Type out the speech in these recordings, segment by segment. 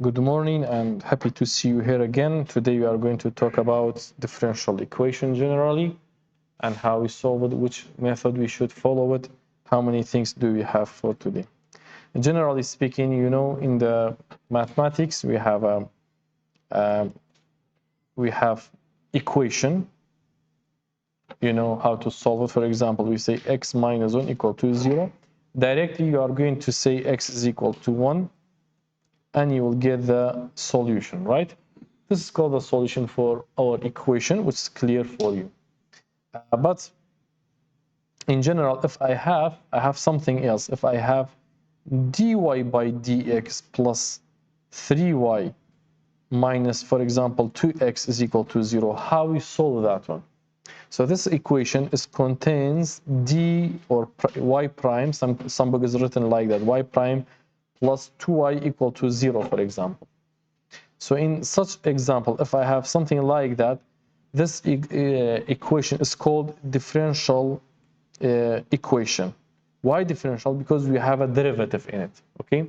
Good morning and happy to see you here again. Today we are going to talk about differential equation generally and how we solve it, which method we should follow it, how many things do we have for today. And generally speaking, you know, in the mathematics we have equation. You know how to solve it. For example, we say x minus 1 equal to 0. Directly you are going to say x is equal to 1 and you will get the solution, right? This is called the solution for our equation, which is clear for you. But in general, if I have something else. If I have dy by dx plus 3y minus, for example, 2x is equal to 0, how we solve that one? So this equation contains d or y prime, some book is written like that, y prime plus 2y equal to 0, for example. So in such example, if I have something like that, this equation is called differential equation. Why differential? Because we have a derivative in it, okay?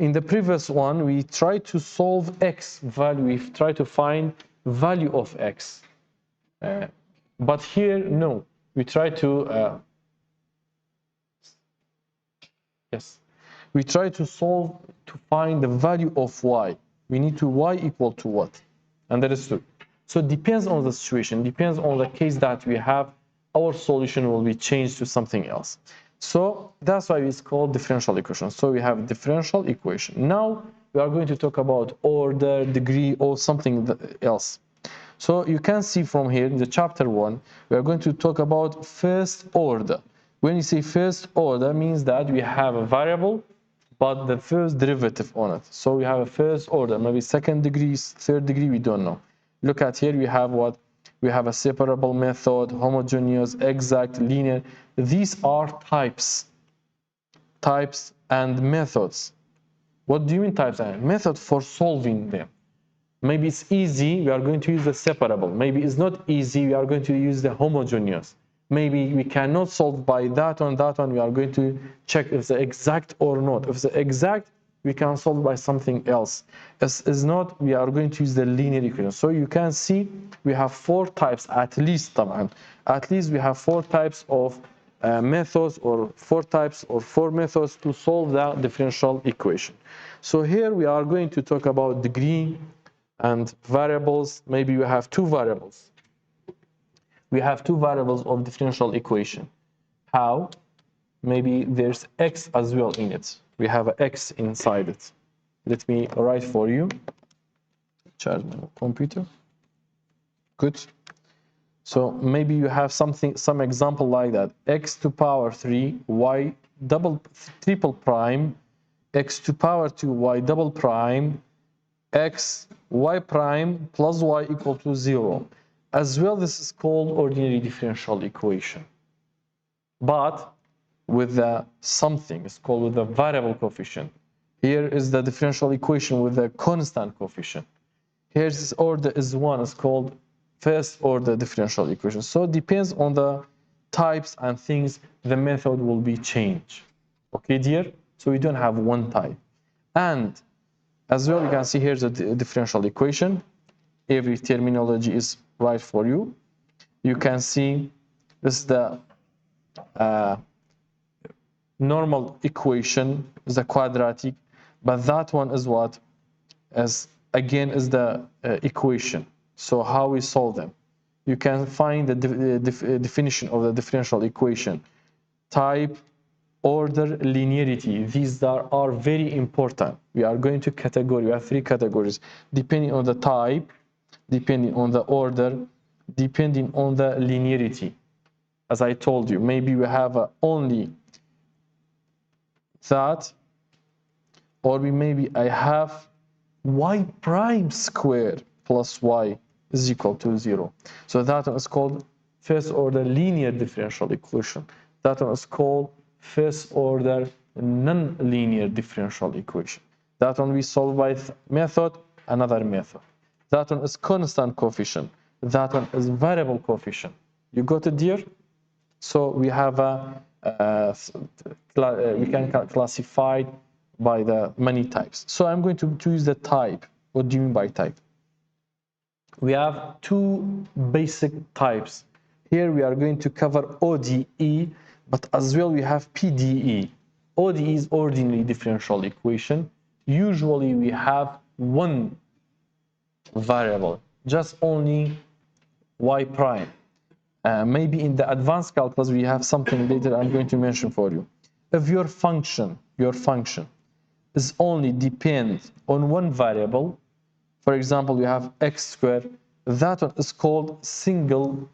In the previous one, we tried to solve x value, we tried to find value of x. But here, no, we try to, we try to solve to find the value of y. We need to y equal to what? And that is 2. So it depends on the situation, depends on the case that we have, our solution will be changed to something else. So that's why it's called differential equation. So we have differential equation. Now we are going to talk about order, degree, or something else. So you can see from here in the chapter 1, we are going to talk about first order. When you say first order, means that we have a variable, but the first derivative on it. So we have a first order, maybe second degree, third degree, we don't know. Look at here, we have what? We have a separable method, homogeneous, exact, linear. These are types and methods. What do you mean types and method for solving them? Maybe it's easy, we are going to use the separable. Maybe it's not easy, we are going to use the homogeneous. Maybe we cannot solve by that one, we are going to check if it's exact or not. If it's exact, we can solve by something else. If it's not, we are going to use the linear equation. So you can see we have 4 types at least, at least we have 4 types of methods, or 4 types or 4 methods to solve the differential equation. So here we are going to talk about degree and variables. Maybe we have 2 variables. We have 2 variables of differential equation. How? Maybe there's x as well in it. We have an x inside it. Let me write for you. Charge my computer. Good. So maybe you have some example like that. X to power 3, y triple prime, x to power 2, y double prime, x y prime plus y equal to 0. As well, this is called ordinary differential equation. But with the something, it's called with the variable coefficient. Here is the differential equation with the constant coefficient. Here's this order is 1, it's called first order differential equation. So it depends on the types and things, the method will be changed. Okay, dear? So we don't have one type. And as well, you can see here's a differential equation. Every terminology is right for you. You can see this is the normal equation, is a quadratic, but that one is what? As again is the equation. So how we solve them? You can find the definition of the differential equation. Type, order, linearity. These are very important. We are going to category. We have 3 categories depending on the type, depending on the order, depending on the linearity. As I told you, maybe we have only that, or maybe I have y prime squared plus y is equal to 0. So that one is called first order linear differential equation. That one is called first order non-linear differential equation. That one we solve by method, another method. That one is constant coefficient. That one is variable coefficient. You got it, dear? So we have we can classify by the many types. So I'm going to choose the type. What do you mean by type? We have two basic types. Here we are going to cover ODE, but as well we have PDE. ODE is ordinary differential equation. Usually we have one variable, just only y prime. Maybe in the advanced calculus we have something later I'm going to mention for you. If your function is only depends on one variable, for example, we have x squared, that one is called single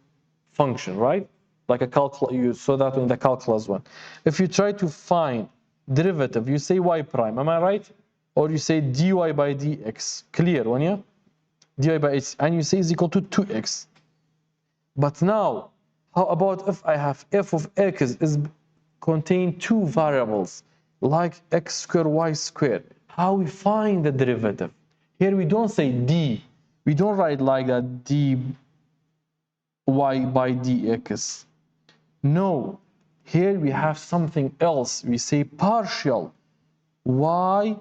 function, right? Like a calculus, you saw that in the calculus one. If you try to find derivative, you say y prime, am I right? Or you say dy by dx, clear one, yeah? Dy by x, and you say is equal to 2x. But now, how about if I have f of x is contain two variables, like x squared, y squared? How we find the derivative? Here we don't say d. We don't write like that, dy by dx. No. Here we have something else. We say partial y,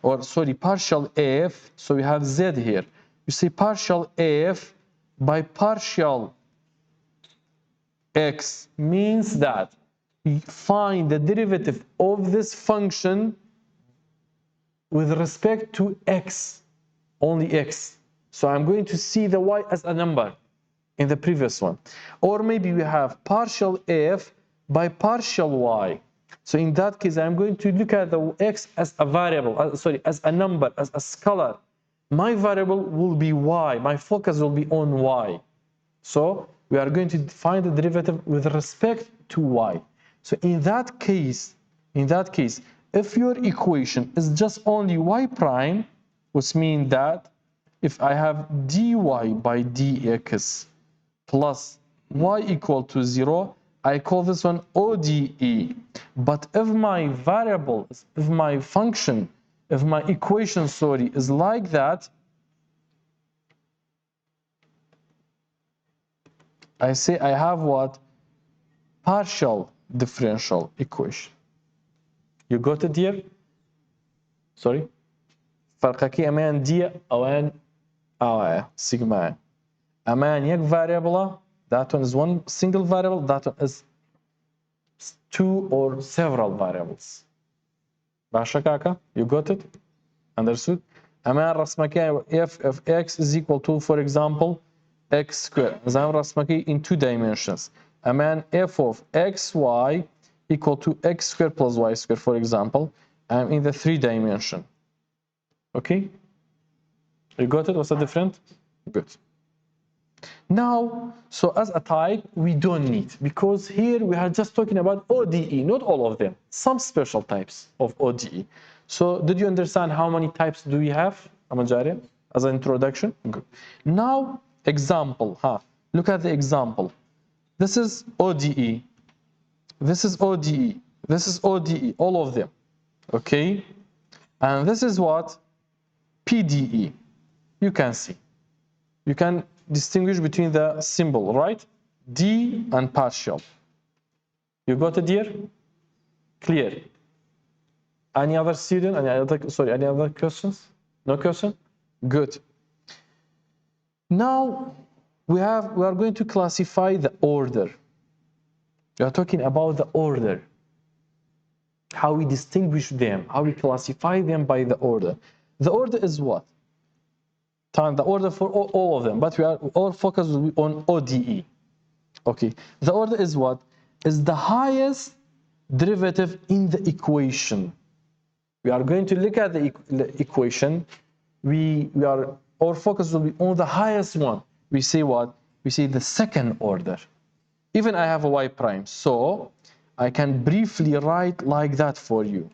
or sorry, partial f. So we have z here. You say partial f by partial x means that you find the derivative of this function with respect to x, only x. So I'm going to see the y as a number in the previous one. Or maybe we have partial f by partial y. So in that case, I'm going to look at the x as a variable, as a number, as a scalar. My variable will be y. My focus will be on y. So we are going to find the derivative with respect to y. So in that case, if your equation is just only y prime, which means that if I have dy by dx plus y equal to 0, I call this one ODE. But if my variable, if my function, if my equation, is like that, I say I have what? Partial differential equation. You got it here? Sorry? فرقكي أمان دي أوان sigma. أمان يك variable, that one is one single variable, that one is two or several variables. باشا كاكا? You got it? Understood? أمان رسمكي f of x is equal to, for example, x squared. زمان رسمكي in two dimensions. أمان f of xy equal to x squared plus y squared, for example. I'm in the 3 dimension. Okay? You got it? What's the difference? Good. Now, so as a type, we don't need, because here we are just talking about ODE, not all of them, some special types of ODE. So did you understand how many types do we have, Amajari, as an introduction? Good. Now, example, look at the example. This is ODE, this is ODE, this is ODE, all of them, okay? And this is what? PDE. You can see. You can distinguish between the symbol, right? D and partial. You got it here? Clear. Any other student? Any other questions? No question? Good. Now we are going to classify the order. We are talking about the order. How we distinguish them, how we classify them by the order. The order is what? The order for all of them, but our focus will be on ODE. Okay, the order is what? Is the highest derivative in the equation. We are going to look at the equation. Our focus will be on the highest one. We say what? We say the second order. Even I have a y prime, so I can briefly write like that for you.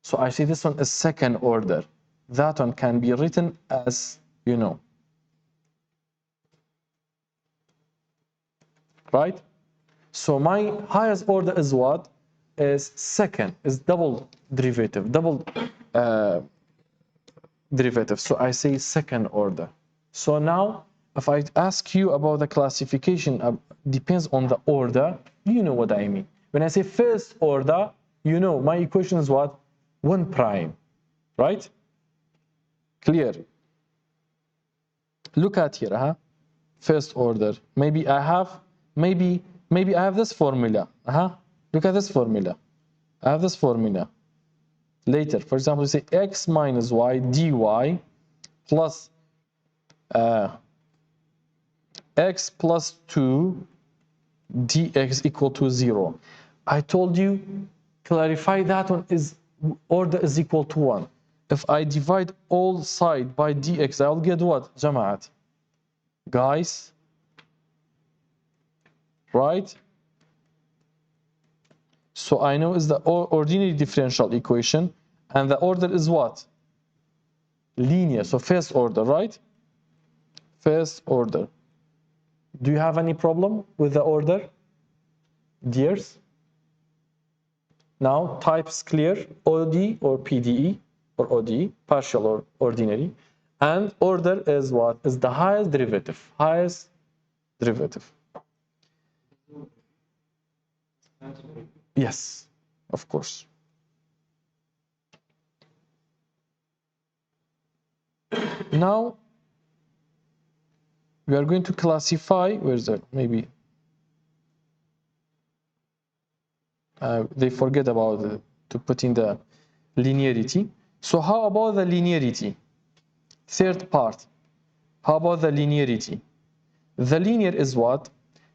So I say this one is second order. That one can be written as, you know. Right? So my highest order is what? Is second, is double derivative, derivative. So I say second order. So now, if I ask you about the classification, depends on the order, you know what I mean. When I say first order, you know my equation is what? 1 prime, right? Clear? Look at here, first order. Maybe I have this formula. Look at this formula. I have this formula. Later, for example, you say x minus y dy plus x plus 2 dx equal to 0. I told you, clarify that one is order is equal to 1. If I divide all side by dx, I'll get what, Jamaat? Guys, right? So I know is the ordinary differential equation, and the order is what? Linear, so first order, right? First order. Do you have any problem with the order, dears? Now, types clear, OD or PDE, or ODE, partial or ordinary. And order is what? Is the highest derivative. Highest derivative. Yes, of course. Now, we are going to classify, where's that? Maybe they forget about to put in the linearity. So how about the linearity? Third part. How about the linearity? The linear is what?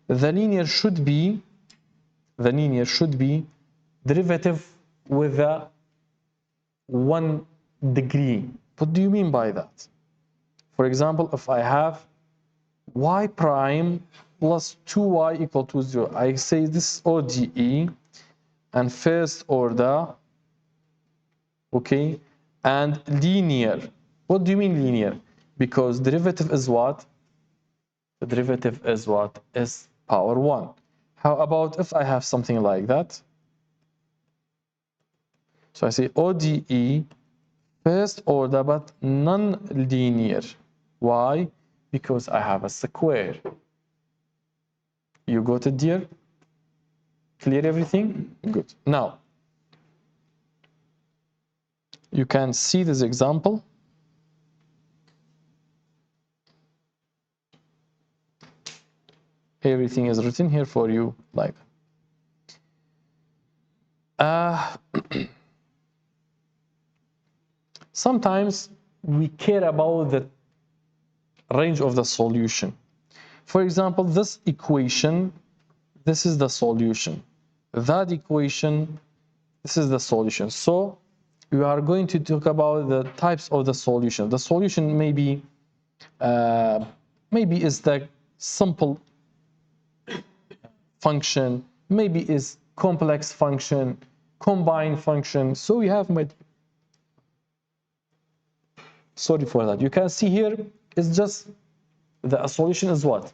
The linear should be derivative with a 1 degree. What do you mean by that? For example, if I have y prime plus 2y equal to 0, I say this ODE and first order, okay, and linear. What do you mean linear? Because derivative is what? The derivative is what? Is power 1. How about if I have something like that? So I say ODE, first order, but non-linear. Why? Because I have a square. You got it, dear? Clear everything? Good. Now, you can see this example. Everything is written here for you, like sometimes we care about the range of the solution. For example, this equation, this is the solution. That equation, this is the solution. So we are going to talk about the types of the solution. The solution maybe is the simple function, maybe is complex function, combined function. So we have sorry for that. You can see here it's just the solution is what?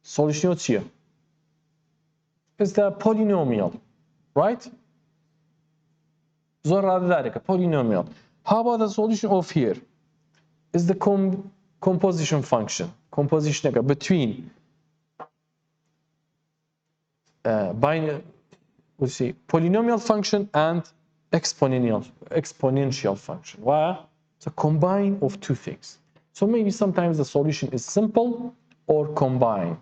Solution here is the polynomial, right? زر ذلك polynomial. How about the solution of here? Is the composition function. Composition between polynomial function and exponential function. Why? It's a combine of two things. So maybe sometimes the solution is simple or combined.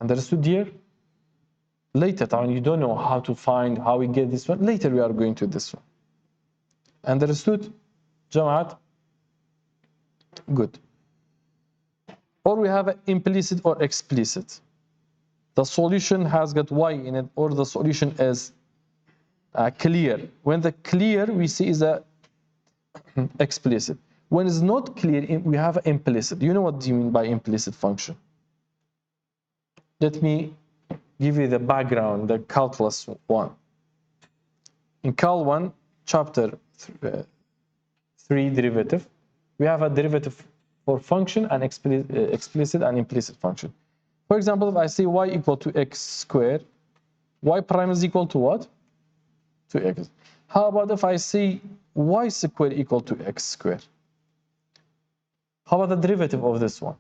Understood here? Later on, you don't know how to find, how we get this one. Later we are going to this one. Understood, Jamaat? Good. Or we have an implicit or explicit. The solution has got y in it, or the solution is clear. When the clear we see is a explicit. When it's not clear, we have implicit. You know what do you mean by implicit function? Let me give you the background, the calculus 1. In Cal 1, chapter 3 derivative, we have a derivative for function and explicit and implicit function. For example, if I say y equal to x squared, y prime is equal to what? To x. How about if I say y squared equal to x squared? How about the derivative of this one?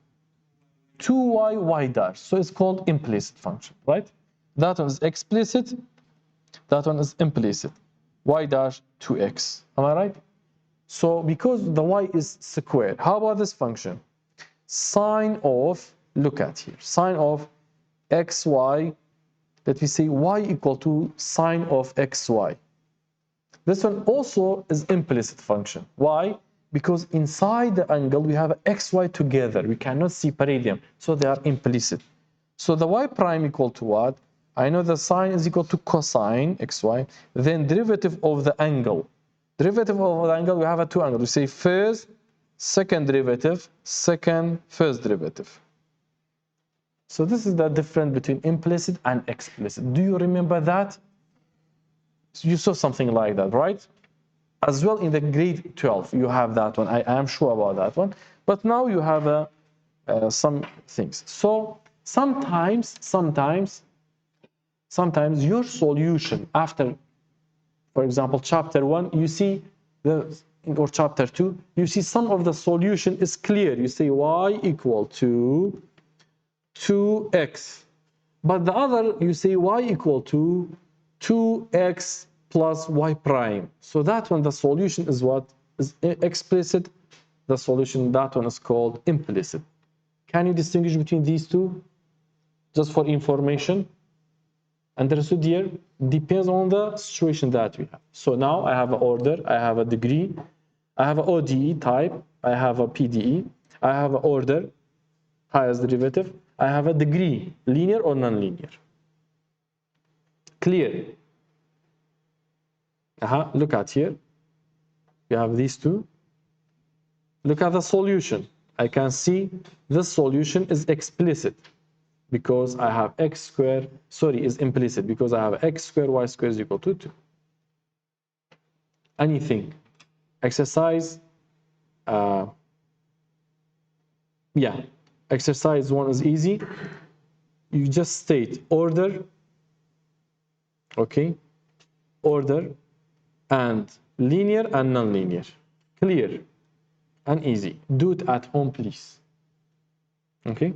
2y y dash. So it's called implicit function, right? That one is explicit. That one is implicit. y dash 2x. Am I right? So because the y is squared, how about this function? Sine of, look at here, sine of xy, let me say y equal to sine of xy. This one also is implicit function. Why? Because inside the angle we have xy together. We cannot separate them, so they are implicit. So the y prime equal to what? I know the sine is equal to cosine xy, then derivative of the angle. Derivative of the angle, we have two angles. We say first, second derivative, second, first derivative. So this is the difference between implicit and explicit. Do you remember that? So you saw something like that, right? As well in the grade 12, you have that one. I am sure about that one. But now you have some things. So sometimes your solution after, for example, chapter 1, you see or chapter 2, you see some of the solution is clear. You say y equal to 2x. But the other, you say y equal to 2x plus y prime. So that one, the solution is what? Is explicit. The solution, that one is called implicit. Can you distinguish between these two? Just for information. Understood here? Depends on the situation that we have. So now I have an order, I have a degree, I have an ODE type, I have a PDE, I have an order, highest derivative, I have a degree, linear or non-linear. Clear? Look at here. You have these two. Look at the solution. I can see this solution is explicit because I have x squared, sorry, is implicit because I have x squared, y squared is equal to 2. Anything. Exercise, yeah, exercise 1 is easy. You just state order, okay, order, and linear and non-linear. Clear and easy. Do it at home, please. Okay?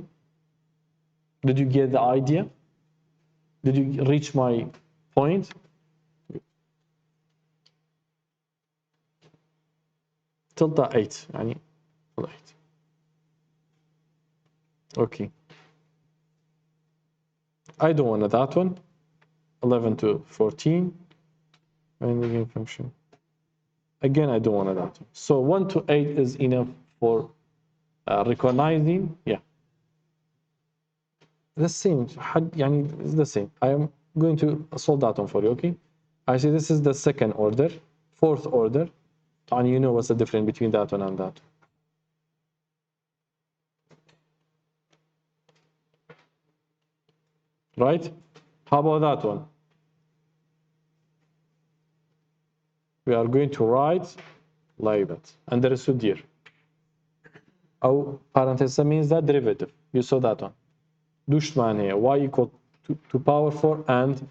Did you get the idea? Did you reach my point? Tilde 8 يعني 8. Okay. I don't want that one. 11 to 14. Main function. Again, I don't want that one. So 1 to 8 is enough for recognizing. Yeah. The same. It's the same. I am going to solve that one for you, okay? I see this is the second order, fourth order. And you know what's the difference between that one and that. Right? How about that one? We are going to write like that. Understood here. أو parenthesis means that derivative. You saw that one. دوش معناها y equal to power 4 and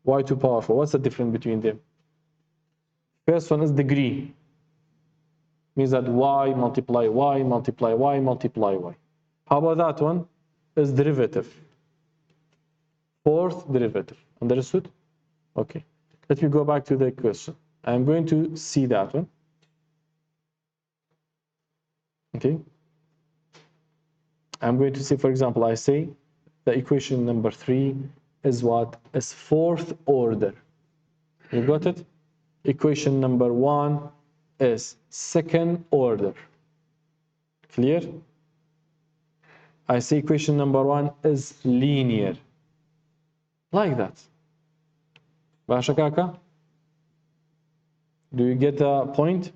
y to power 4. What's the difference between them? First one is degree. Means that y multiply y multiply y multiply y. How about that one? Is derivative. Fourth derivative. Understood? Okay. Let me go back to the question. I'm going to see that one. Okay. I'm going to say, for example, I say the equation number 3 is what? Is fourth order. You got it? Equation number 1 is second order. Clear? I say equation number 1 is linear. Like that. Basha kaka? Do you get the point?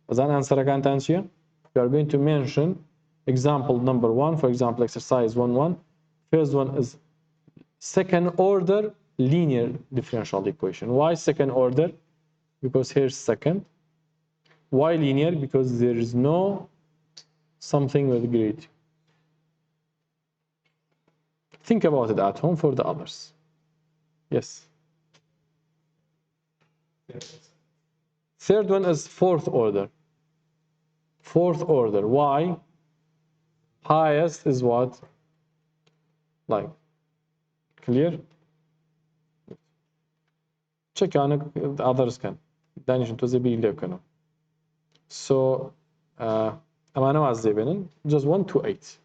As an answer I can't answer you. We are going to mention example number 1, for example, exercise 1.1. First one is second order linear differential equation. Why second order? Because here's second. Why linear? Because there is no something with grade. Think about it at home for the others. Yes. Third one is fourth order. Fourth order. Why? Highest is what? Like. Clear? check on the others can دانيش انتو زي بيلي كانوا so أمانة وعزي بينن just 1 to 8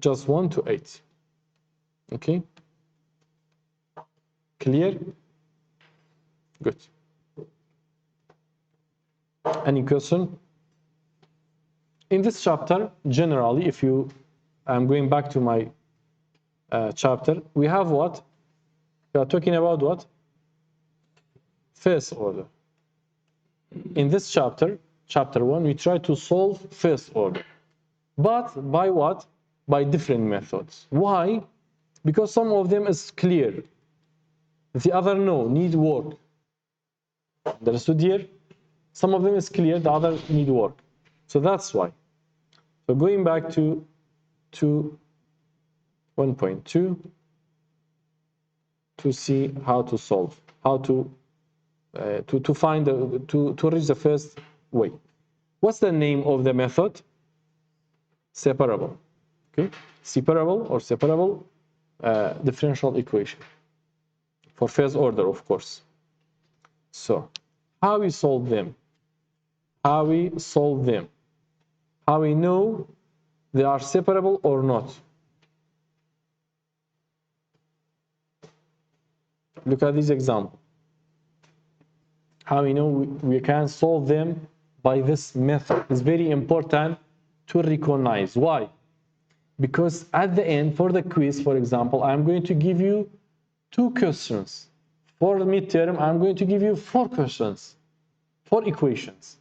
just 1 to 8 okay clear good any question in this chapter generally if you I'm going back to my chapter we have what we are talking about what first order in this chapter 1 we try to solve first order but by what by different methods why because some of them is clear the other no need work understood here some of them is clear the other need work so that's why so going back to 1.2 to see how to solve how to find to reach the first way what's the name of the method separable okay separable or separable differential equation for first order of course so how we solve them how we know they are separable or not look at this example how we know we can solve them by this method it's very important to recognize why because at the end for the quiz for example I'm going to give you 2 questions for the midterm I'm going to give you 4 questions 4 equations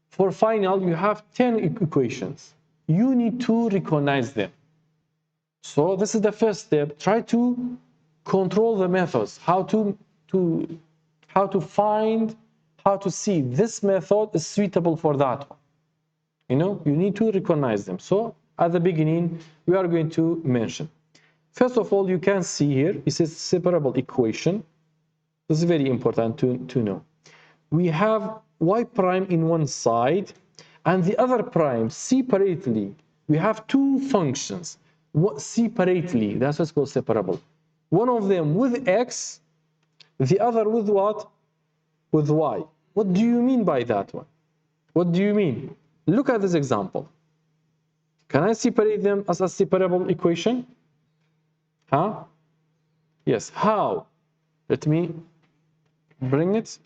for final you have 10 equations you need to recognize them so this is the first step try to control the methods how to find how to see this method is suitable for that one you know you need to recognize them so at the beginning we are going to mention first of all you can see here it says separable equation this is very important to know we have y prime in one side and the other prime separately we have 2 functions separately that's what's called separable one of them with x the other with what with y what do you mean by that one what do you mean look at this example can I separate them as a separable equation huh yes how let me bring it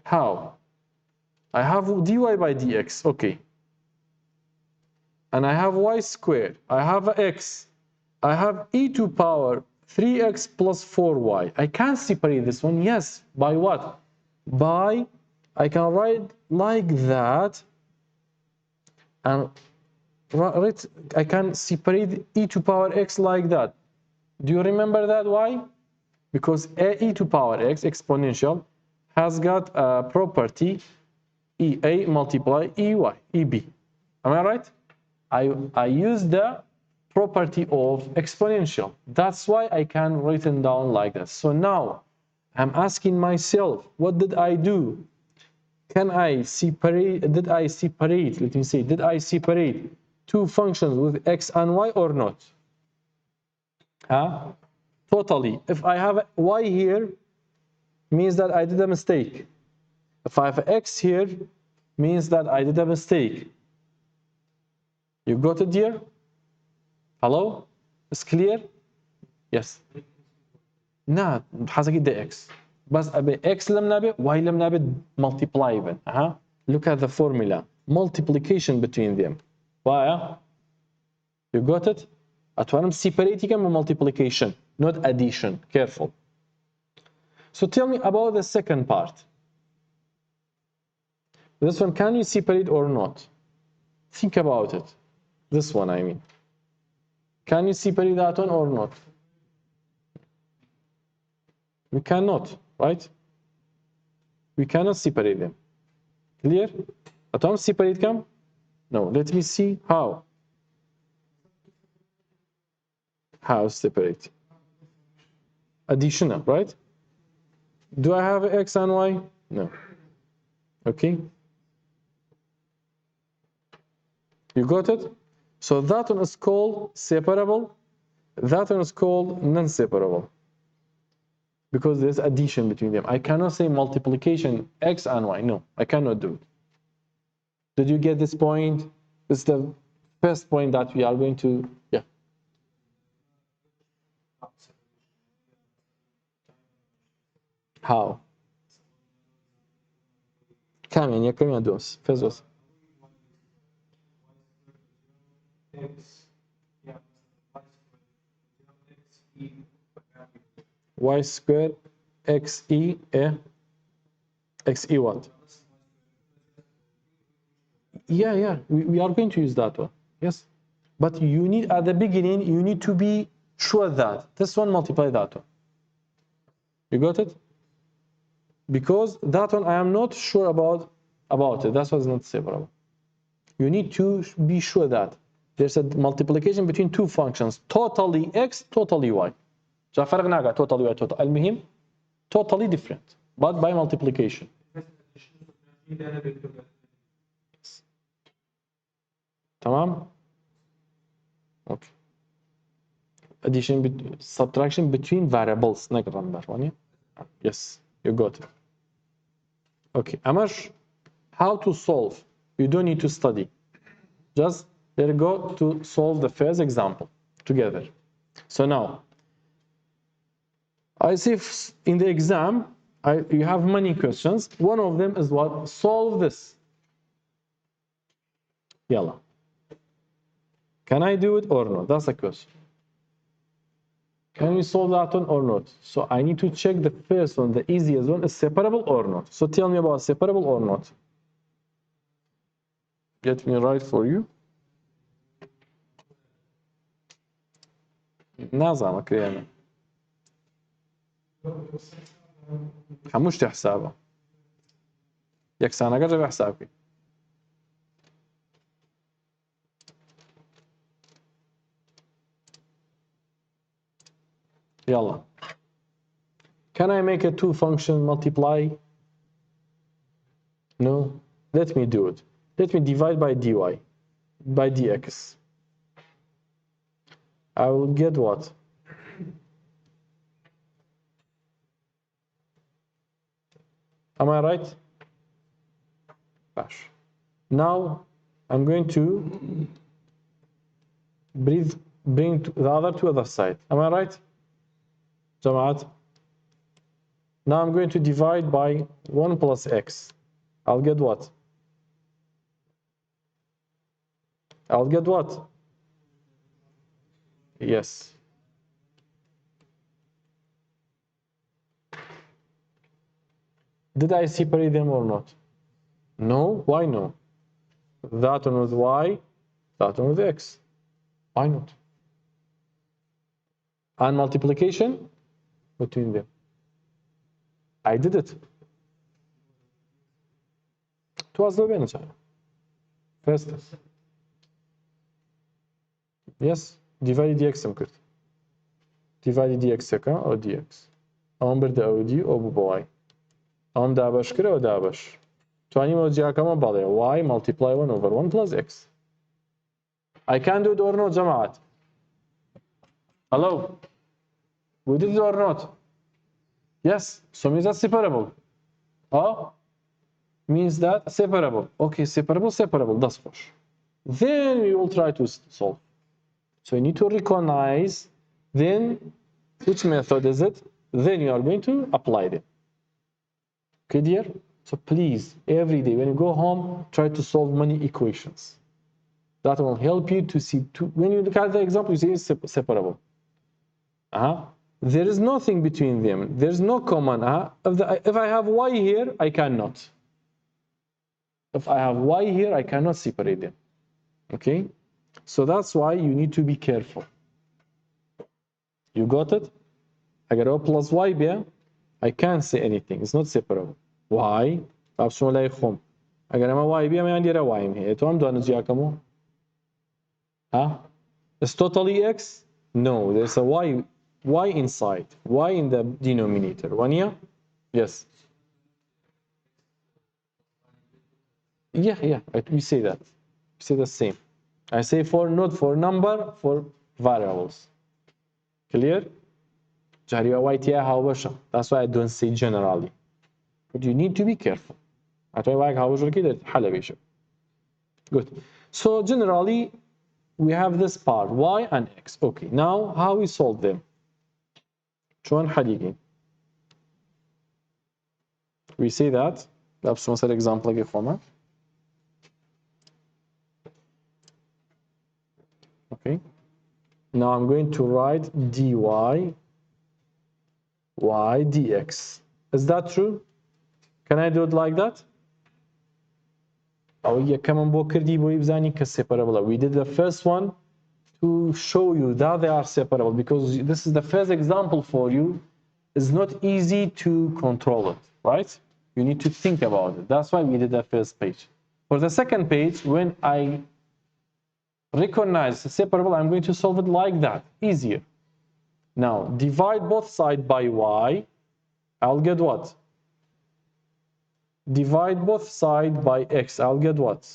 how I have dy by dx okay and I have y squared I have x I have e to power 3x plus 4y I can separate this one yes by what by I can write like that and right I can separate e to power x like that do you remember that why because e to power x exponential has got a property ea multiply eb am I right I use the property of exponential that's why I can write it down like that so now I'm asking myself what did I do can I separate let me say did I separate 2 functions with x and y or not totally if I have y here means that I did a mistake if I have x here means that I did a mistake you got it here hello it's clear yes لا حسب ده x بس أبي x لم نبي y لم نبي multiply even look at the formula multiplication between them why you got it أتوانم separating them multiplication not addition careful so tell me about the second part this one can you separate or not think about it this one I mean can you separate that one or not we cannot right we cannot separate them clear أتوانم separate them no let me see how separate additional right do I have x and y no Okay? You got it? So that one is called separable. That one is called non-separable. Because there's addition between them. I cannot say multiplication x and y. No, I cannot do it. Did you get this point? This is the first point that we are going to, yeah. How? كم يدوس فزوس y squared xe xe what? Yeah, we are going to use that one. Yes, but you need at the beginning you need to be sure that this one multiply that one. You got it? Because that one I am not sure about it. That's why it's not separable. You need to be sure that there's a multiplication between two functions, totally x, totally y. totally y, المهم totally different, but by multiplication. تمام? Okay. Addition, subtraction between variables. Yes, you got it. Okay, Amash, how to solve? You don't need to study. Just let's go to solve the first example together. So now, I see in the exam, you have many questions. One of them is what? Solve this. Yalla. Can I do it or not? That's the question. Can we solve that one or not? So I need to check the first one, the easiest one, is separable or not. So tell me about separable or not. Get me right for you. نازعمك يعني حموش حسابه يكسانا قرب حسابك يلا. Can I make a two function multiply? No. Let me do it. Let me divide by dy, by dx. I will get what? Am I right? Gosh. Now I'm going to bring the other to the other side. Am I right? Jamaat? Now I'm going to divide by 1 plus x. I'll get what? I'll get what? Yes. Did I separate them or not? No. Why no? That one with y, that one with x. Why not? And multiplication between them. I did it. It was the bench. First. Yes. Divide dx مكرت. Divide dx سكان أو dx. أم برد أو دي أو بواي. أم دابش كره أو دابش. تواني موجيها كمان بالي. Y multiply 1 over 1 plus x. I can do it or not, جماعات. Hello. We did it or not? Yes. So means that's separable. Oh? Means that separable. Okay, separable. That's for sure. Then we will try to solve. So you need to recognize then which method is it. Then you are going to apply them. Okay, dear? So please, every day when you go home, try to solve many equations. That will help you to see. When you look at the example, you see it's separable. There is nothing between them. There's no common. If I have y here, I cannot. If I have y here, I cannot separate them. Okay? So that's why you need to be careful. You got it? I got O plus y there. I can't say anything. It's not separable. Why? شلون لا يخم. اگر ما y بیا ما عندي روايم هي. تو هم دو نجيها كمو. It's totally x? No, there's a y inside. Y in the denominator. One here? Yes. Yeah, we say that. We say the same. I say for, not for number, for variables. Clear? That's why I don't say generally. But you need to be careful. Good. So generally, we have this part, y and x. Okay, now how we solve them? شلون حليقين? We say that. That's one example again format. Okay. Now I'm going to write dy y dx. Is that true? Can I do it like that? Oh yeah, come on, separable. We did the first one to show you that they are separable because this is the first example for you. It's not easy to control it, right? You need to think about it. That's why we did the first page. For the second page, when I recognize separable, I'm going to solve it like that, easier. Now, divide both sides by y. I'll get what? Divide both sides by x. I'll get what?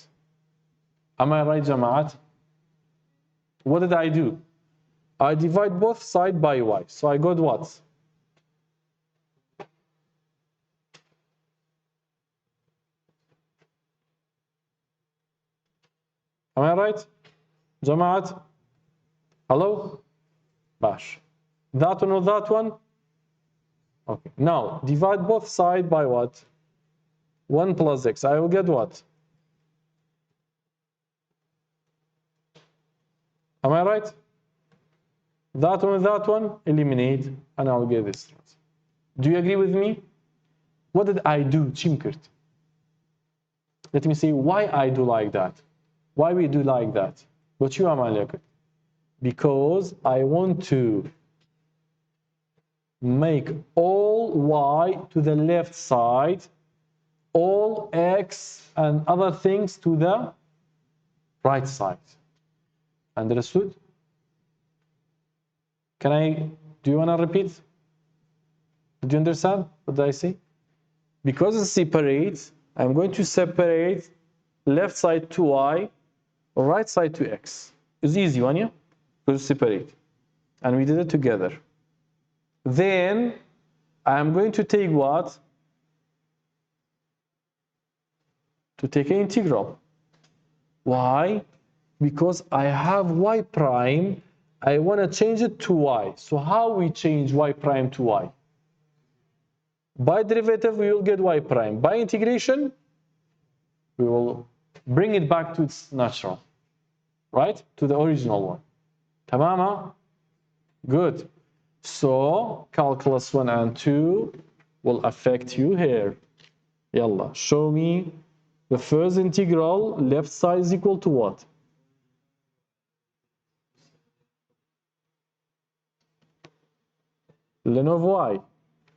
Am I right, Jamaat? What did I do? I divide both sides by y. So I got what? Am I right? Jamaat? Hello? Bash. That one or that one? Okay. Now, divide both sides by what? 1 plus x. I will get what? Am I right? That one and that one, eliminate, and I'll get this. Do you agree with me? What did I do, Chimkert? Let me see why I do like that. Why we do like that? What you are, because I want to make all y to the left side, all x and other things to the right side. Understood? Do you want to repeat? Did you understand what did I say? Because it's separate, I'm going to separate left side to y, right side to x. It's easy one, yeah? Because it's separate. And we did it together. Then I'm going to take what? To take an integral. Why? Because I have y prime, I want to change it to y. So how we change y prime to y? By derivative, we will get y prime. By integration, we will bring it back to its natural, right? To the original one. Tamama? Good. So, calculus 1 and 2 will affect you here. Yalla, show me the first integral, left side is equal to what? Ln of y.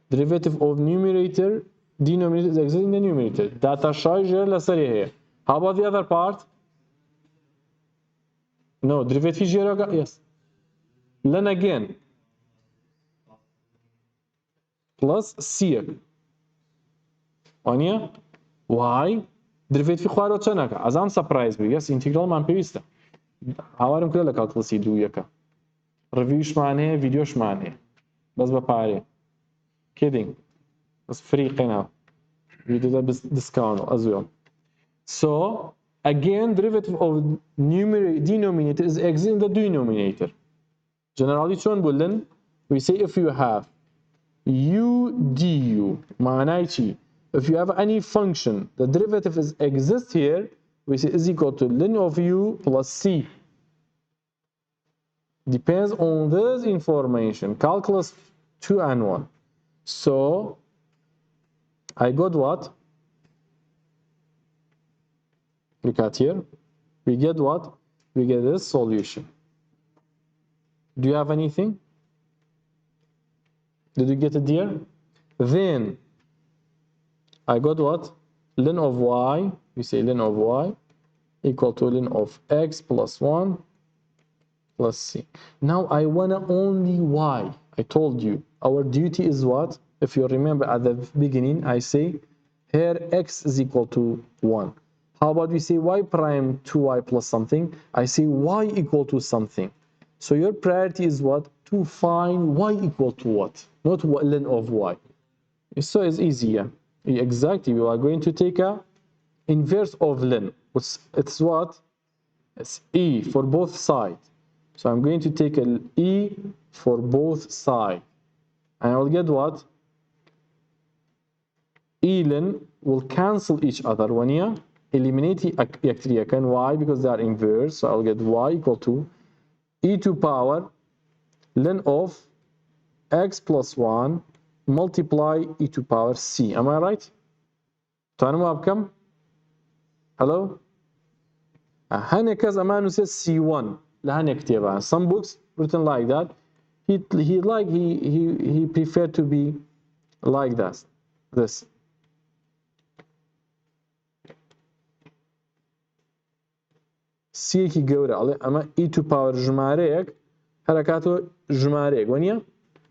Derivative of numerator, denominator is existing in the numerator. Data charge here. How about the other part? No, derivative here, yes. Ln again. Plus c. Anya? Y. Derivative خوارو چنکه از هم سپرایز بی yes integral من پیوسته هوارم كله لكالكلسي دو يكا ريفيوش معناه فيديوش معناه بس بپاره kidding بس free قناة video ده بس discount as well. So again derivative of denominator is existing in the denominator. Generally شلون بقولن we say if you have u du معناه چي if you have any function, the derivative exists here, we say is equal to ln of u plus c. Depends on this information, calculus 2 and 1. So, I got what? Look at here. We get what? We get this solution. Do you have anything? Did you get it there? Then, I got what? Ln of y, we say ln of y equal to ln of x plus 1 plus c. Now I want only y. I told you, our duty is what? If you remember at the beginning, I say here x is equal to 1. How about we say y prime 2y plus something? I say y equal to something. So your priority is what? To find y equal to what? Not ln of y. So it's easier. Exactly. We are going to take a inverse of ln. It's what? It's e for both sides. So I'm going to take an e for both sides. And I will get what? E ln will cancel each other when you eliminate the y because they are inverse. So I'll get y equal to e to power ln of x plus 1 multiply e to power c. Am I right? تعالوا بكم؟ Hello? هنا كذا ما نسيت C1 لهنا كتابة. Some books written like that. He preferred to be like that. This. C كي جورا على أما e to power جماريك حركاته جماريك ونيا.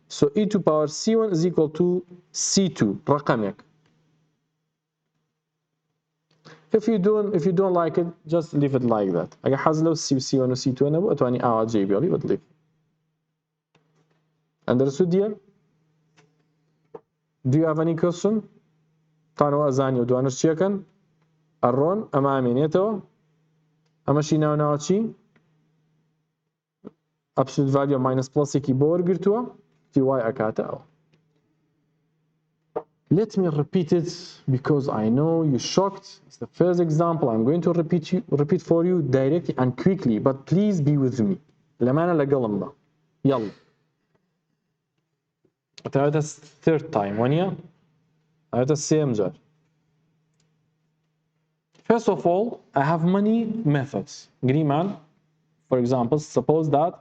So e to power C1 is equal to C2 رقمك. If you don't like it, just leave it like that. أجا حاز لو C1 و C2 أنا بقى تواني أعاد جيبي علي بدلي. Understood dear? Do you have any question? طانو أزاني ودوانر شيكن الرون أما عمينيتو أما شي ناو شي absolute value minus plus كي بور قرتوا في y أكاتا أو. Let me repeat it because I know you're shocked. It's the first example. I'm going to repeat for you directly and quickly, but please be with me. لمانا لقلم بقى. يلا. That's third time. ونيا. هذا same jar. First of all, I have many methods. Green man, for example, suppose that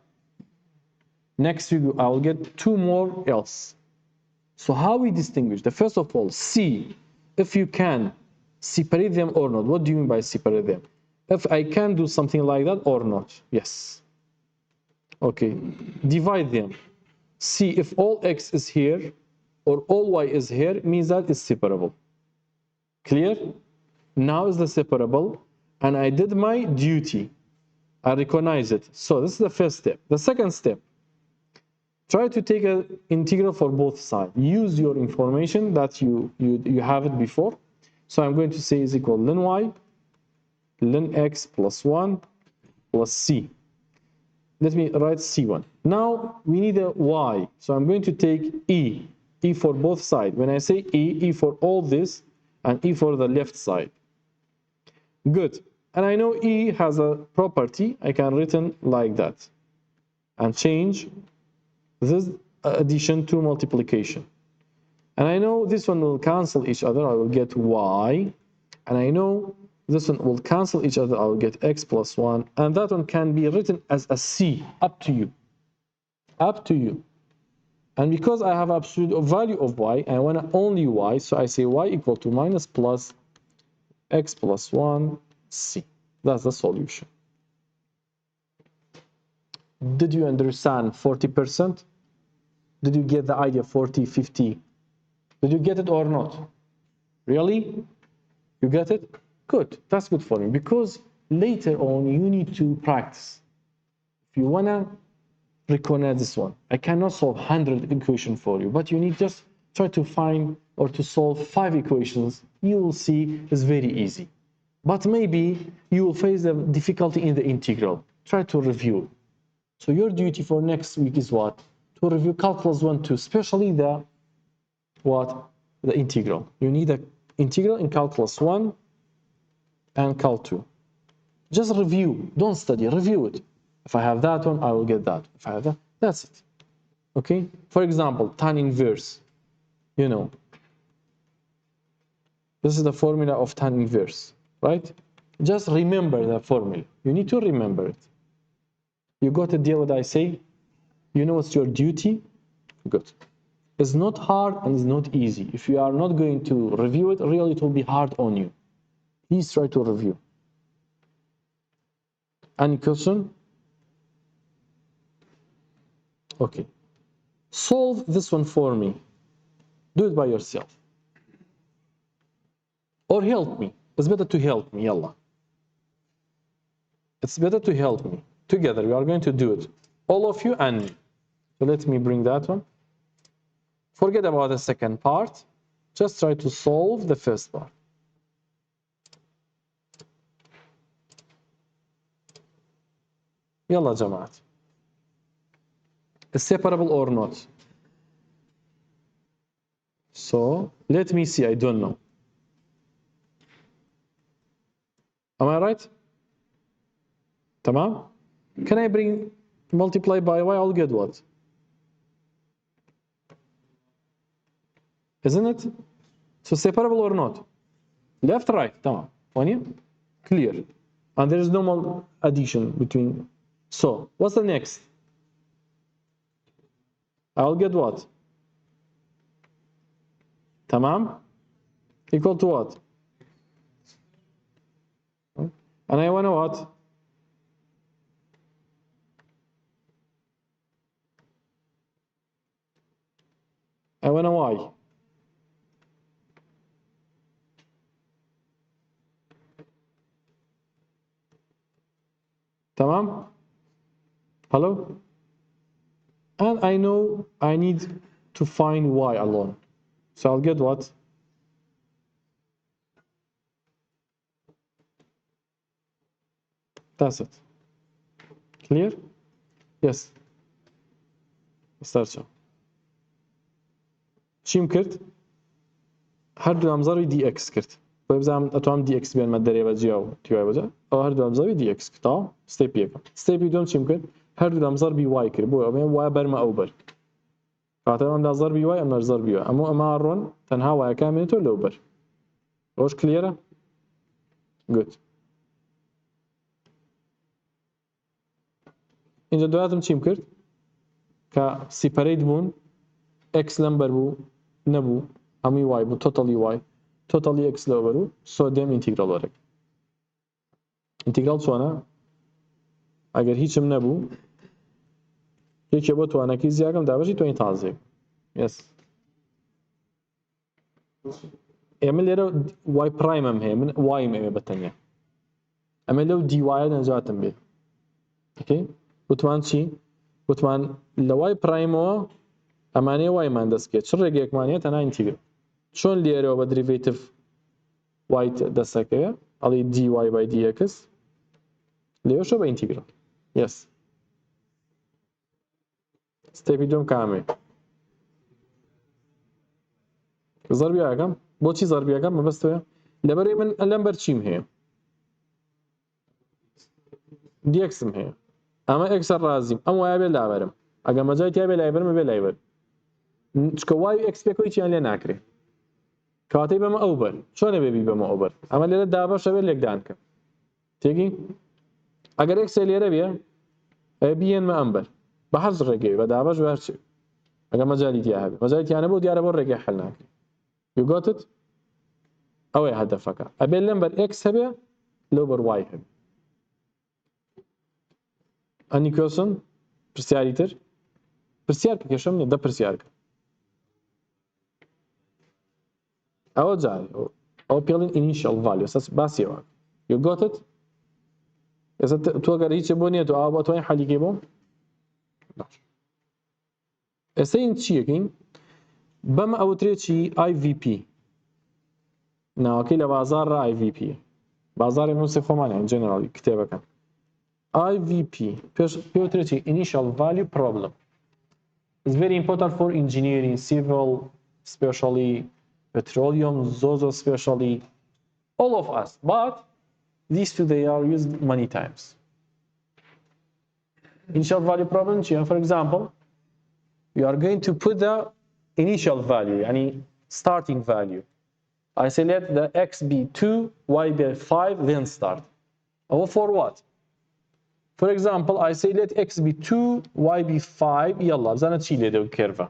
next week I will get two more else. So how we distinguish? The first of all, see if you can separate them or not. What do you mean by separate them? If I can do something like that or not. Yes. Okay. Divide them. See if all x is here or all y is here, means that it's separable. Clear? Now is the separable, and I did my duty. I recognize it. So this is the first step. The second step, try to take an integral for both sides. Use your information that you have it before. So I'm going to say is equal ln y, ln x plus 1 plus c. Let me write c1. Now we need a y. So I'm going to take e for both sides. When I say e for all this, and e for the left side. Good. And I know e has a property. I can written like that. And change this addition to multiplication. And I know this one will cancel each other. I will get y. And I know this one will cancel each other. I will get x plus 1. And that one can be written as a c. Up to you. Up to you. And because I have absolute value of y, I want only y. So I say y equal to minus plus x plus 1 c. That's the solution. Did you understand 40%? Did you get the idea 40, 50? Did you get it or not? Really? You get it? Good. That's good for me because later on you need to practice. If you want to recognize this one, I cannot solve 100 equations for you, but you need just try to find or to solve 5 equations. You will see it's very easy. But maybe you will face the difficulty in the integral. Try to review. So your duty for next week is what? To review calculus 1, 2, especially the what? The integral. You need an integral in calculus 1 and cal 2. Just review. Don't study. Review it. If I have that one, I will get that. If I have that, that's it. Okay? For example, tan inverse. You know, this is the formula of tan inverse, right? Just remember the formula. You need to remember it. You got a deal what I say? You know what's your duty? Good. It's not hard and it's not easy. If you are not going to review it, really it will be hard on you. Please try to review. Any question? Okay. Solve this one for me. Do it by yourself. Or help me. It's better to help me. Yalla. It's better to help me. Together, we are going to do it. All of you and me. So let me bring that one. Forget about the second part. Just try to solve the first part. يلا جماعة. Is separable or not? So let me see. I don't know. Am I right? Tamam? Can I bring multiply by y? I'll get what? Isn't it? So separable or not? Left, right. Tamam. Funny? Clear. And there is no more addition between. So what's the next? I'll get what? Tamam? Equal to what? And I want to what? I want to y. Tamam? Hello? And I know I need to find y alone. So I'll get what? That's it. Clear? Yes. Start شو. چیم کرد؟ هەردوو ئەمزاوی dx کرد. بۆ بزانم ئەتوانم dx بێنمە دەرێ جیا و تیوای بەجا. ئەو هەردوو ئەمزاوی dx کرد. تا ستێپ یەکەم. ستێپی دوم چیم کرد؟ هەردوو ئەمزار by کرد. بۆ ئەمە y بەرمە ئەو بەر. کاتە ئەم دازار by ئەم دازار by. ئەمە ڕۆن تەنها وایەکان بێنێتەوە لەو بەر. ئەوش کلیێرە؟ Good. اینجا دواتم چیم کرد؟ کە سیپەرەیت بوون x لەمبەر بوو نەبوو هەمووی y بوو totally x لەوبەر و سۆدیەم ئینتیگرال وەرەگرت. ئینتیگرال چۆنە؟ ئەگەر هیچم نەبوو یەکێ بۆ توانەکەی زیاکەم دابەشی تۆین تازێک. Yes. ئێمە لێرە y پرایمم هەیە من yم ئەوێ بەتەنیا. ئەمە لەو dy نەجاتم بێ. Okay؟ وتمان چی؟ وتمان لە y پرایمەوە ئەمانەیە وایمان دەستکێت چ ڕێگەیەکمانەیە تەنها ئینتیگرال. چۆن لێرەوە بە دریڤێتیڤ y دەستەکەوێ ئەڵێ dy by dx لێوەشە بە ئینتیگرال. Yes. ستێپی دوم کامێ؟ زەربیاکەم بۆچی زەربیاکەم مەبەستەوە لەبەرەوەی من لەمبەر چیم هەیە؟ dxم هەیە. ئەمە x ڕازیم ئەم وایە بێ لاوەرم. ئەگەر مەجای تیا بێ لایبەرمە بێ لایبەر. چکە وای x پێکەوەی چیان لێ ناکرێت. کاتەی بەمە ئەو بەر چۆنە بێبی بەمە ئەو بەر ئەمە لێرە دابەشە بێت لێکدان کە تێگی ئەگەر x لێرە بێ ئەوێ بیێنمە ئەم بەر بە هەر ڕێگەی بە دابەش وەرچێ ئەگەر مەجالی تیا هەبێ مەجای تیانە بۆ دیارە بۆ ڕێگەی حەل ناکرێت. You got it؟ ئەوەیە هەدەفەکە ئەبێ لەم بەر x هەبێ لەو بەر y هەبێ. ئەنی کوێسن پرسیاری تر پرسیار کە کێشەم نیە دە پرسیار کە ئەوە جارێ ئەو پێڵین initial value باسیەوە. You got it؟ ئێستا تۆ گەر هیچ بۆ نییە تۆ ئاوا بۆ توانین حەلیکەی بۆ ئێستا این چیەکەین بەمە ئەوترێت چی IVP ناوەکەی لە بازاڕە IVP بازاڕی نووسی خۆمانیان جێنەراڵی کتێبەکەن IVP پێوترێت چی initial value problem. It's very important for engineering, civil, especially petroleum, zozo especially, all of us. But these two, they are used many times. Initial value problem, for example, we are going to put the initial value, yani starting value. I say let the x be 2, y be 5, then start. Or for what? For example, I say let x be 2, y be 5. Yalla, bzana chile the curve.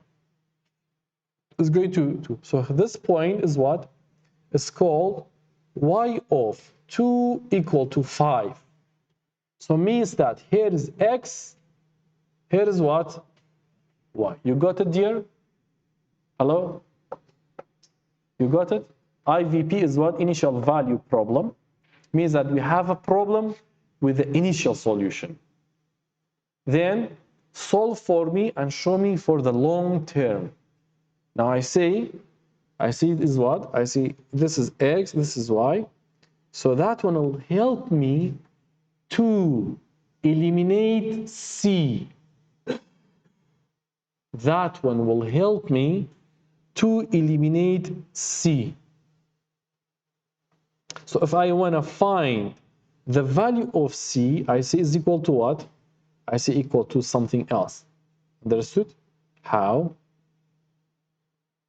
It's going to 2. So this point is what? It's called y of 2 equal to 5. So means that here is x, here is what? Y. You got it, dear? Hello? You got it? IVP is what? Initial value problem. Means that we have a problem with the initial solution. Then solve for me and show me for the long term. Now I see this is what? I see this is x, this is y. So that one will help me to eliminate c. That one will help me to eliminate c. So if I want to find the value of c, I see is equal to what? I see equal to something else. Understood? How?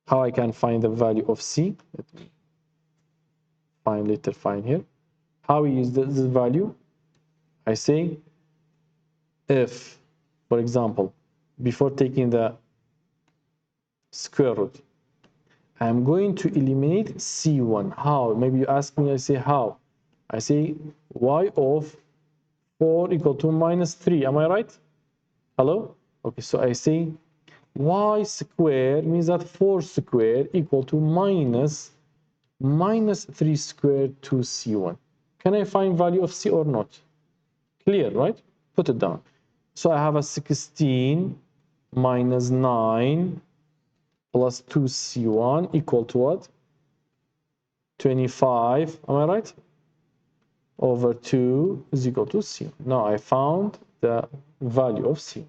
How I can find the value of c? Let me find here. How we use this value? I say if, for example, before taking the square root, I'm going to eliminate c1. How? Maybe you ask me, I say how? I say y of 4 equal to minus 3. Am I right? Hello? Okay, so I say y squared means that 4 squared equal to minus 3 squared to c1. Can I find value of c or not? Clear, right? Put it down. So I have a 16 minus 9 plus 2c1 equal to what? 25. Am I right? Over 2 is equal to c. Now I found the value of c.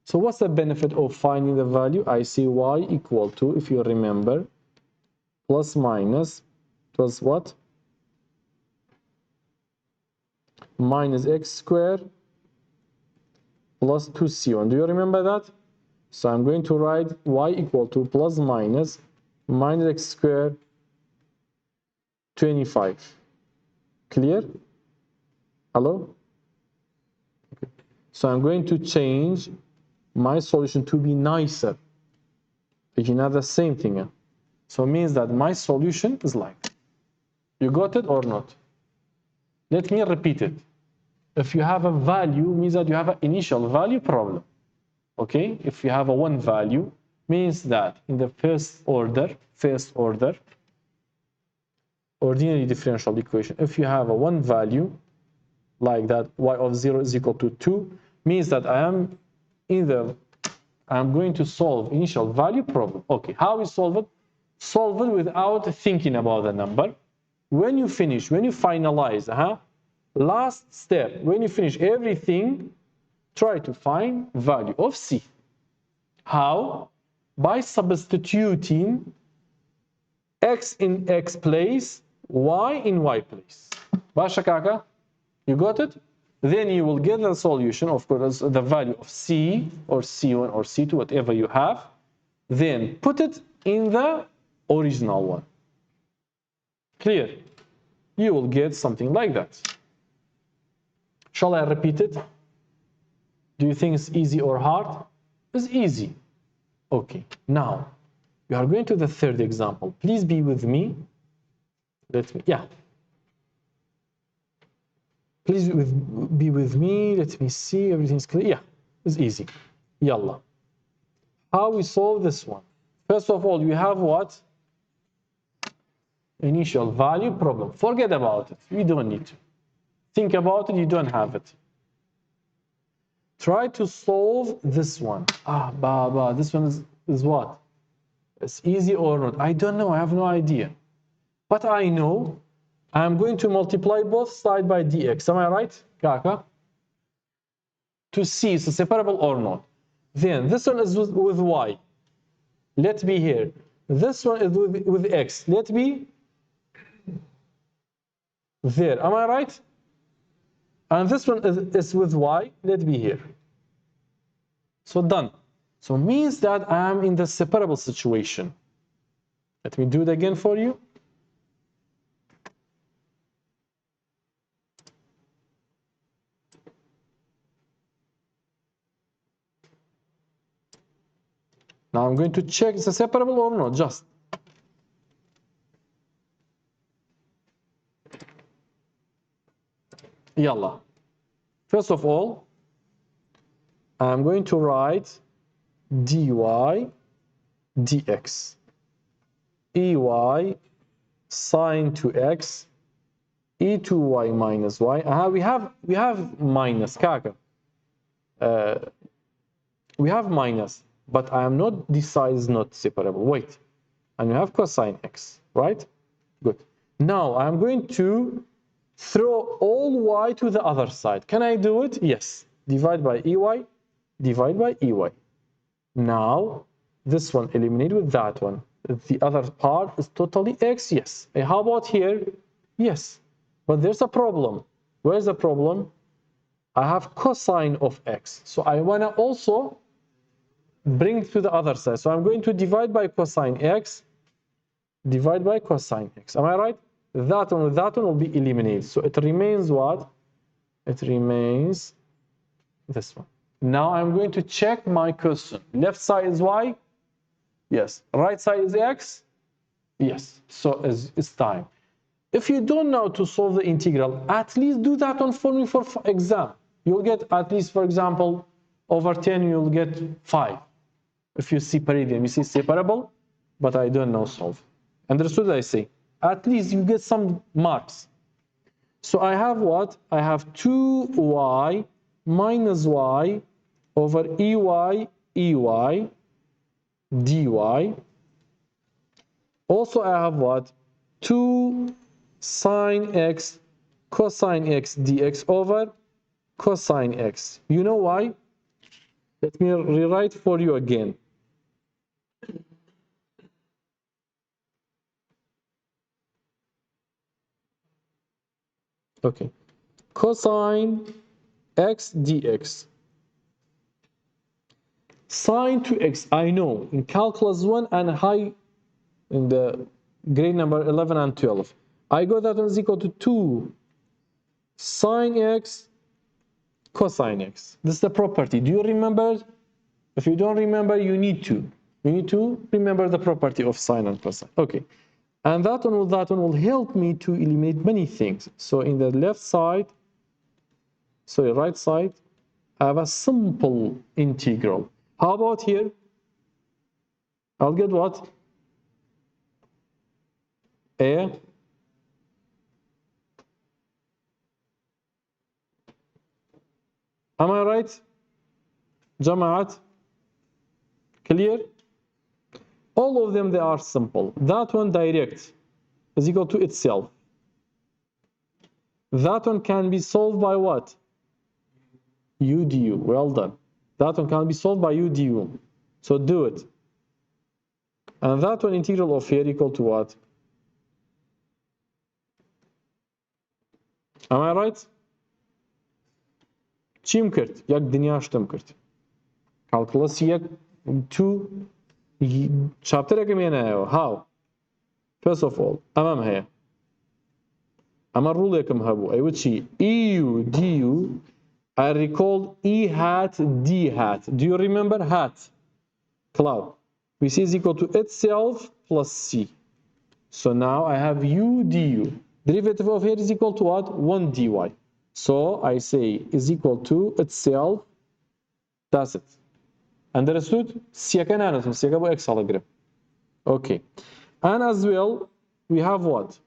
So what's the benefit of finding the value? I see y equal to, if you remember, plus minus, plus what? Minus x squared plus 2c1. Do you remember that? So I'm going to write y equal to plus minus x squared 25. Clear? Hello? Okay. So I'm going to change my solution to be nicer. It's not the same thing. So it means that my solution is like, you got it or not? Let me repeat it. If you have a value, means that you have an initial value problem. Okay? If you have a one value, means that in the first order, ordinary differential equation, if you have a one value, like that y of 0 is equal to 2, means that I'm going to solve initial value problem. Okay, how we solve it? Solve it without thinking about the number. When you finish, when you finalize, last step, when you finish everything, try to find value of c. How? By substituting x in x place, y in y place. Basha kaka? You got it? Then you will get the solution, of course, the value of c or c1 or c2, whatever you have. Then put it in the original one. Clear? You will get something like that. Shall I repeat it? Do you think it's easy or hard? It's easy. Okay, now we are going to the third example. Please be with me. Please be with me. Let me see. Everything's clear. Yeah, it's easy. Yalla. How we solve this one? First of all, we have what? Initial value problem. Forget about it. We don't need to. Think about it. You don't have it. Try to solve this one. This one is what? It's easy or not? I don't know. I have no idea. But I know I'm going to multiply both sides by dx. Am I right, Kaka? To see is it separable or not. Then this one is with y. Let be here. This one is with x. Let be there. Am I right? And this one is with y. Let be here. So done. So means that I'm in the separable situation. Let me do it again for you. Now I'm going to check is it separable or not, just. Yalla. First of all, I'm going to write dy dx. Ey sine 2x e2y minus y. We have minus kaka. We have minus, but I am not, this side is not separable. Wait, and you have cosine x, right? Good. Now I'm going to throw all y to the other side. Can I do it? Yes. Divide by ey, divide by ey. Now this one eliminate with that one. The other part is totally x, yes. And how about here? Yes. But there's a problem. Where's the problem? I have cosine of x. So I want to also bring it to the other side. So I'm going to divide by cosine x, divide by cosine x. Am I right? That one with that one will be eliminated. So it remains what? It remains this one. Now I'm going to check my question. Left side is y? Yes. Right side is x? Yes. So it's time. If you don't know to solve the integral, at least do that one for me for exam. You'll get at least, for example, over 10, you'll get 5. If you separate them, you see separable, but I don't know solve. Understood what I say? At least you get some marks. So I have what? I have 2y minus y over ey dy. Also I have what? 2 sine x cosine x dx over cosine x. You know why? Let me rewrite for you again. Okay. Cosine x dx. Sine to x, I know in calculus 1 and high in the grade number 11 and 12. I got that one is equal to 2 sine x cosine x. This is the property. Do you remember? If you don't remember, you need to. You need to remember the property of sine and cosine. Okay. And that one will help me to eliminate many things. So in the left side, sorry, right side, I have a simple integral. How about here? I'll get what? A am I right? Jamaat? Clear? All of them, they are simple. That one direct is equal to itself. That one can be solved by what? U du. Well done. That one can be solved by U du. So do it. And that one integral of here equal to what? Am I right? چیم کرد؟ یک دنیاشتم کرد. Calculus یک two chapter اگه how? First of all أمام هي أما rule يكم هبو أي وشي EU du I recall E hat D hat. Do you remember hat? Cloud. We see is equal to itself plus C. So now I have U du. Derivative of here is equal to what? 1 dy. So I say is equal to itself. That's it. Understood? X algorithm. Okay. And as well, we have what?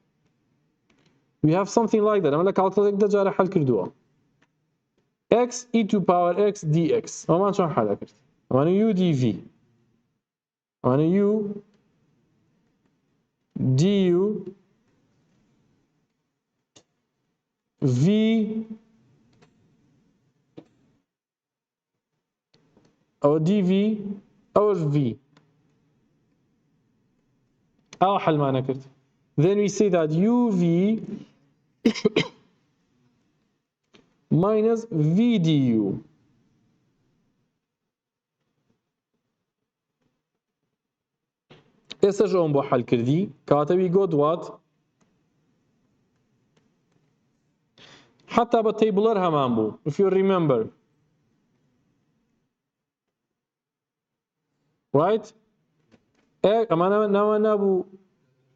We have something like that. I'm going to calculate the جاري حل كردوها. X e to power x dx. ما شلون حلها كرت؟ أنا U dv. أنا U du v أو dv أو v. أو حل ما أنا كرت. Then we say that uv minus v du. إيش أجون بحل كردي؟ كاتبي جود وات؟ حتى بالتيبلر همان بو. If you remember, right? أما أنا نابو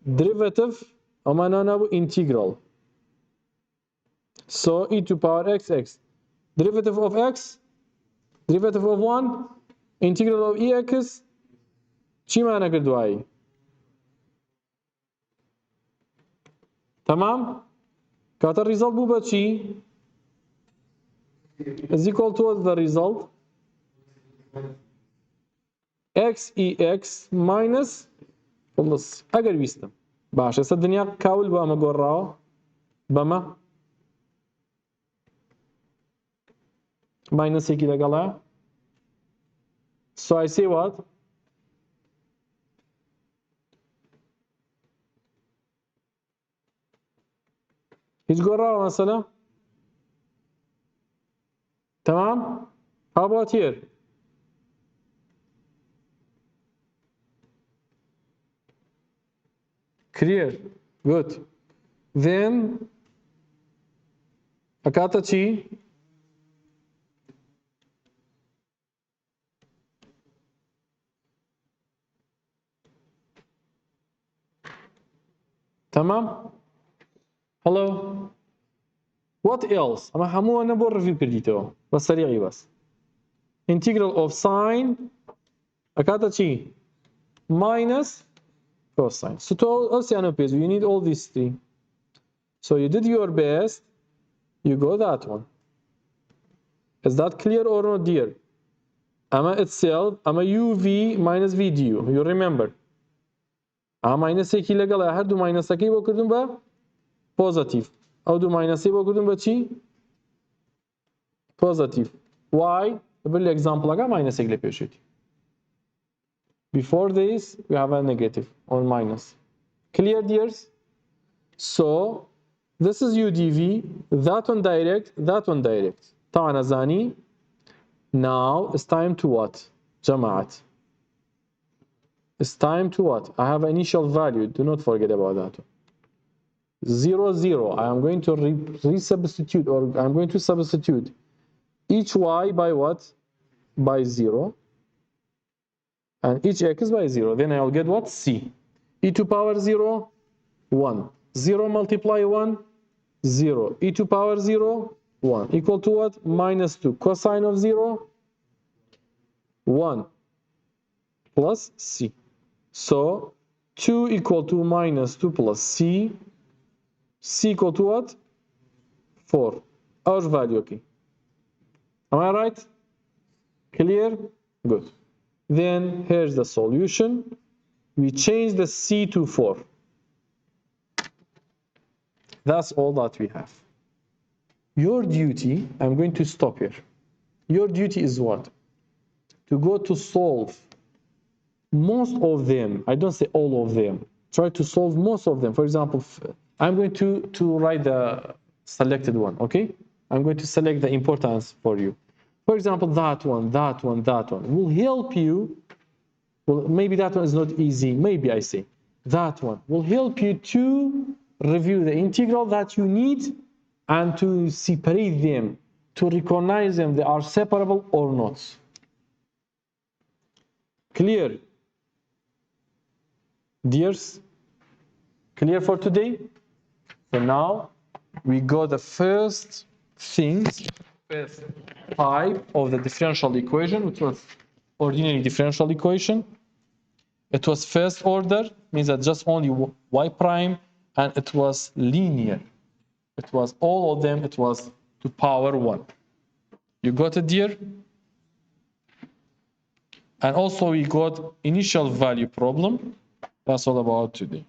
derivative أما أنا نابو integral. So e to power x x. Derivative of x, derivative of 1, integral of ex. چی معنی کرد دوایی؟ تمام؟ كاتر result بو بچی is equal to the result x ex minus plus اگر ویستم باشه ئێستا دنیا کاول بۆ ئەمە گۆڕاوە بەمە ماینەسێکی لەگەڵە so I say what هیچ گۆڕاوە مەسەلە تمام how about here clear good then ئەکاتە چی تمام hello what else ئەمە هەمووانە بۆ ڕڤیو کردیتەوە بە سەریعی بەس integral of sine ئەکاتە چی minus cosine so to ئەوسیانە پێز you need all these three so you did your best you go that one is that clear or not dear ئەمە itself ئەمە uv minus v du you remember ئەمە ماینەسێکی لەگەڵە هەردوو ماینەسەکەی بۆ کردم بە positive ئەو دوو ماینەسەی بۆ کردم بە چی positive why بر لە exampleەکە ماینەسێک لە پێشێتی before this we have a negative or minus clear dears so this is udv that one direct طبعا أزاني now it's time to what جماعة it's time to what I have initial value do not forget about that 0 0 I am going to resubstitute or I'm going to substitute each y by what by 0 and each x by 0 then I'll get what c e to power 0 1 0 multiply 1 0 e to power 0 1 equal to what minus 2 cosine of 0 1 plus c so 2 equal to minus 2 plus c equal to what 4 our value okay am I right clear good then here's the solution we change the c to 4 that's all that we have your duty I'm going to stop here your duty is what to go to solve most of them I don't say all of them try to solve most of them for example I'm going to write the selected one okay I'm going to select the importance for you for example that one will help you well maybe that one is not easy maybe I say that one will help you to review the integral that you need and to separate them to recognize them they are separable or not clear dears clear for today so now we got the first type of the differential equation which was ordinary differential equation it was first order means that just only y prime and it was linear it was all of them it was to power 1 you got it dear and also we got initial value problem that's all about today